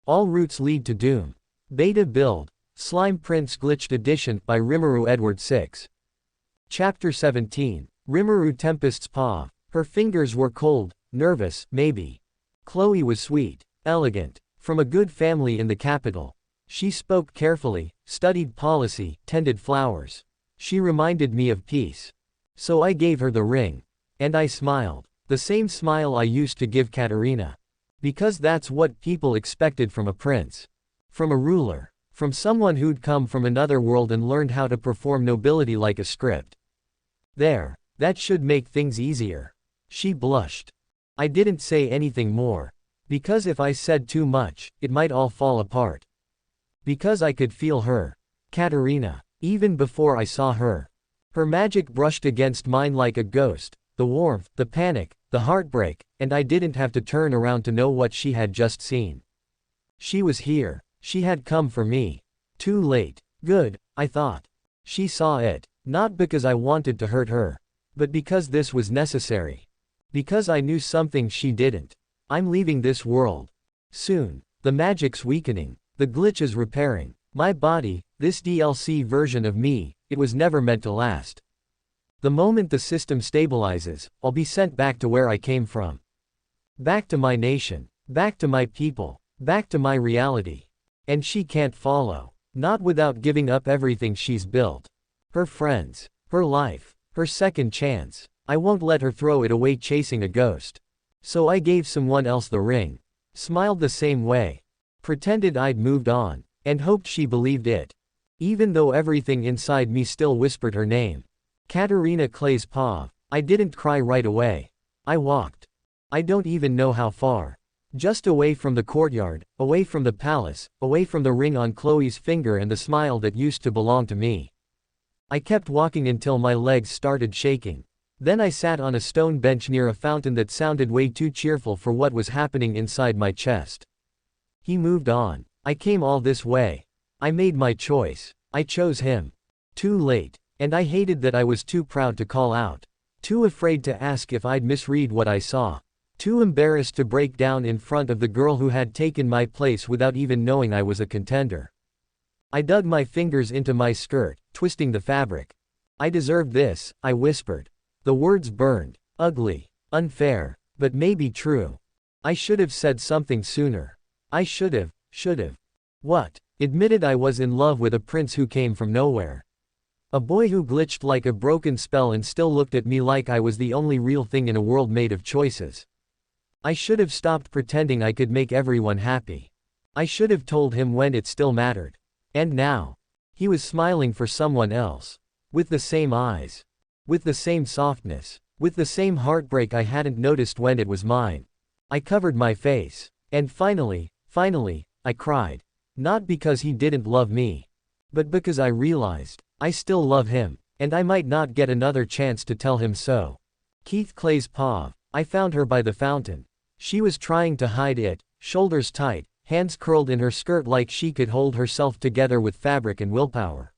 All routes lead to doom. Beta build. Slime Prince Glitched Edition by RimuruEdward6. Chapter 17. Rimuru Tempest's Paw. Her fingers were cold, nervous, maybe. Chloe was sweet, elegant, from a good family in the capital. She spoke carefully, studied policy, tended flowers. She reminded me of peace. So I gave her the ring. And I smiled. The same smile I used to give Katarina. Because that's what people expected from a prince. From a ruler. From someone who'd come from another world and learned how to perform nobility like a script. There. That should make things easier. She blushed. I didn't say anything more. Because if I said too much, it might all fall apart. Because I could feel her. Katarina. Even before I saw her. Her magic brushed against mine like a ghost. The warmth, the panic, the heartbreak, and I didn't have to turn around to know what she had just seen. She was here. She had come for me. Too late. Good, I thought. She saw it. Not because I wanted to hurt her. But because this was necessary. Because I knew something she didn't. I'm leaving this world. Soon. The magic's weakening. The glitch is repairing. My body, this DLC version of me, it was never meant to last. The moment the system stabilizes, I'll be sent back to where I came from. Back to my nation. Back to my people. Back to my reality. And she can't follow. Not without giving up everything she's built. Her friends. Her life. Her second chance. I won't let her throw it away chasing a ghost. So I gave someone else the ring. Smiled the same way. Pretended I'd moved on. And hoped she believed it. Even though everything inside me still whispered her name. Katarina Clay's paw. I didn't cry right away. I walked. I don't even know how far. Just away from the courtyard, away from the palace, away from the ring on Chloe's finger and the smile that used to belong to me. I kept walking until my legs started shaking. Then I sat on a stone bench near a fountain that sounded way too cheerful for what was happening inside my chest. He moved on. I came all this way. I made my choice. I chose him. Too late. And I hated that I was too proud to call out. Too afraid to ask if I'd misread what I saw. Too embarrassed to break down in front of the girl who had taken my place without even knowing I was a contender. I dug my fingers into my skirt, twisting the fabric. I deserved this, I whispered. The words burned. Ugly. Unfair. But maybe true. I should have said something sooner. I should have. What? Admitted I was in love with a prince who came from nowhere. A boy who glitched like a broken spell and still looked at me like I was the only real thing in a world made of choices. I should have stopped pretending I could make everyone happy. I should have told him when it still mattered. And now. He was smiling for someone else. With the same eyes. With the same softness. With the same heartbreak I hadn't noticed when it was mine. I covered my face. And finally, I cried. Not because he didn't love me. But because I realized, I still love him. And I might not get another chance to tell him so. Keith Clay's paw. I found her by the fountain. She was trying to hide it, shoulders tight, hands curled in her skirt like she could hold herself together with fabric and willpower.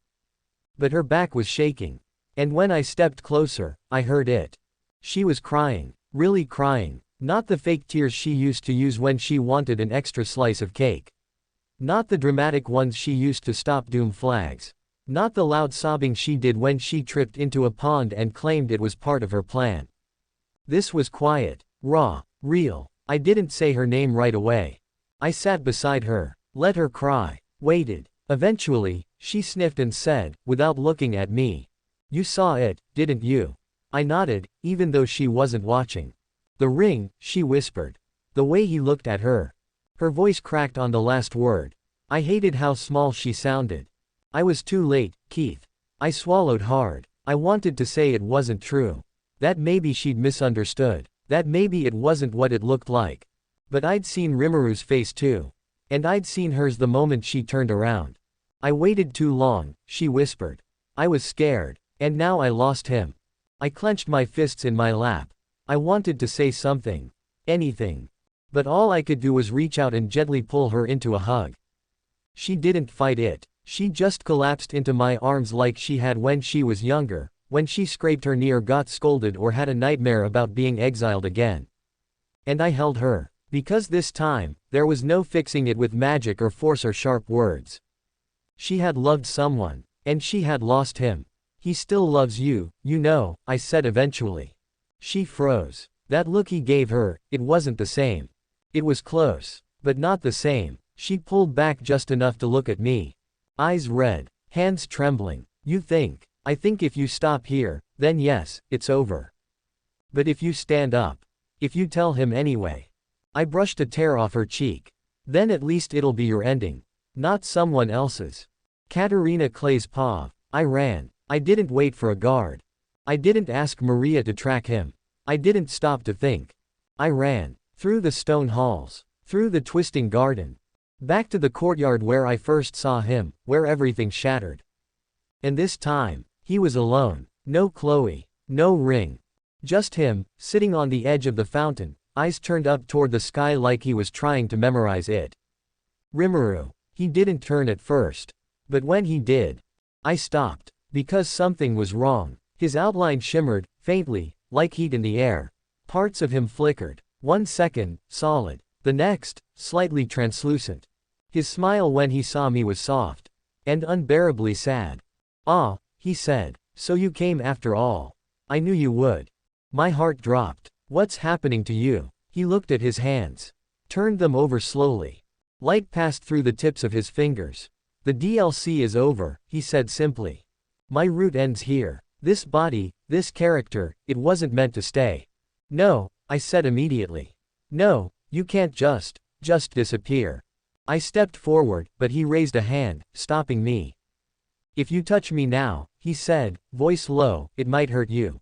But her back was shaking. And when I stepped closer, I heard it. She was crying. Really crying. Not the fake tears she used to use when she wanted an extra slice of cake. Not the dramatic ones she used to stop doom flags. Not the loud sobbing she did when she tripped into a pond and claimed it was part of her plan. This was quiet, raw, real. I didn't say her name right away. I sat beside her, let her cry, waited. Eventually, she sniffed and said, without looking at me. You saw it, didn't you? I nodded, even though she wasn't watching. The ring, she whispered. The way he looked at her. Her voice cracked on the last word. I hated how small she sounded. I was too late, Keith. I swallowed hard. I wanted to say it wasn't true. That maybe she'd misunderstood. That maybe it wasn't what it looked like. But I'd seen Rimuru's face too. And I'd seen hers the moment she turned around. I waited too long, she whispered. I was scared. And now I lost him. I clenched my fists in my lap. I wanted to say something. Anything. But all I could do was reach out and gently pull her into a hug. She didn't fight it. She just collapsed into my arms like she had when she was younger, when she scraped her knee or got scolded or had a nightmare about being exiled again. And I held her. Because this time, there was no fixing it with magic or force or sharp words. She had loved someone, and she had lost him. He still loves you, you know, I said eventually. She froze. That look he gave her, it wasn't the same. It was close, but not the same. She pulled back just enough to look at me. Eyes red, hands trembling. You think? I think if you stop here, then yes, it's over. But if you stand up, if you tell him anyway. I brushed a tear off her cheek. Then at least it'll be your ending. Not someone else's. Katerina Clay's paw. I ran. I didn't wait for a guard. I didn't ask Maria to track him. I didn't stop to think. I ran. Through the stone halls. Through the twisting garden. Back to the courtyard where I first saw him, where everything shattered. And this time, he was alone. No Chloe. No ring. Just him, sitting on the edge of the fountain, eyes turned up toward the sky like he was trying to memorize it. Rimuru. He didn't turn at first. But when he did, I stopped. Because something was wrong. His outline shimmered, faintly, like heat in the air. Parts of him flickered. 1 second, solid. The next, slightly translucent. His smile when he saw me was soft. And unbearably sad. Ah, he said. So you came after all. I knew you would. My heart dropped. What's happening to you? He looked at his hands. Turned them over slowly. Light passed through the tips of his fingers. The DLC is over, he said simply. My route ends here. This body, this character, it wasn't meant to stay. No, I said immediately. No, you can't just disappear. I stepped forward, but he raised a hand, stopping me. If you touch me now, he said, voice low, it might hurt you.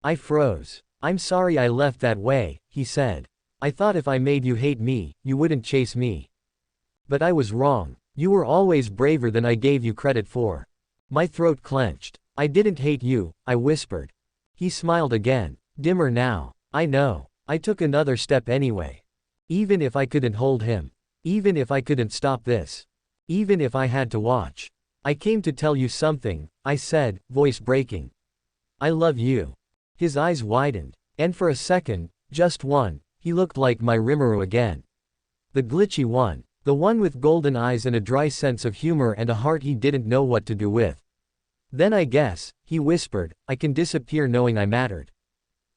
I froze. I'm sorry I left that way, he said. I thought if I made you hate me, you wouldn't chase me. But I was wrong. You were always braver than I gave you credit for. My throat clenched. I didn't hate you, I whispered. He smiled again, dimmer now. I know. I took another step anyway. Even if I couldn't hold him. Even if I couldn't stop this. Even if I had to watch. I came to tell you something, I said, voice breaking. I love you. His eyes widened. And for a second, just one, he looked like my Rimuru again. The glitchy one. The one with golden eyes and a dry sense of humor and a heart he didn't know what to do with. Then I guess, he whispered, I can disappear knowing I mattered.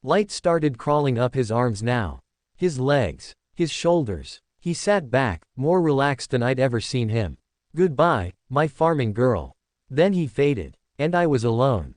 Light started crawling up his arms now. His legs. His shoulders. He sat back, more relaxed than I'd ever seen him. Goodbye, my farming girl. Then he faded. And I was alone.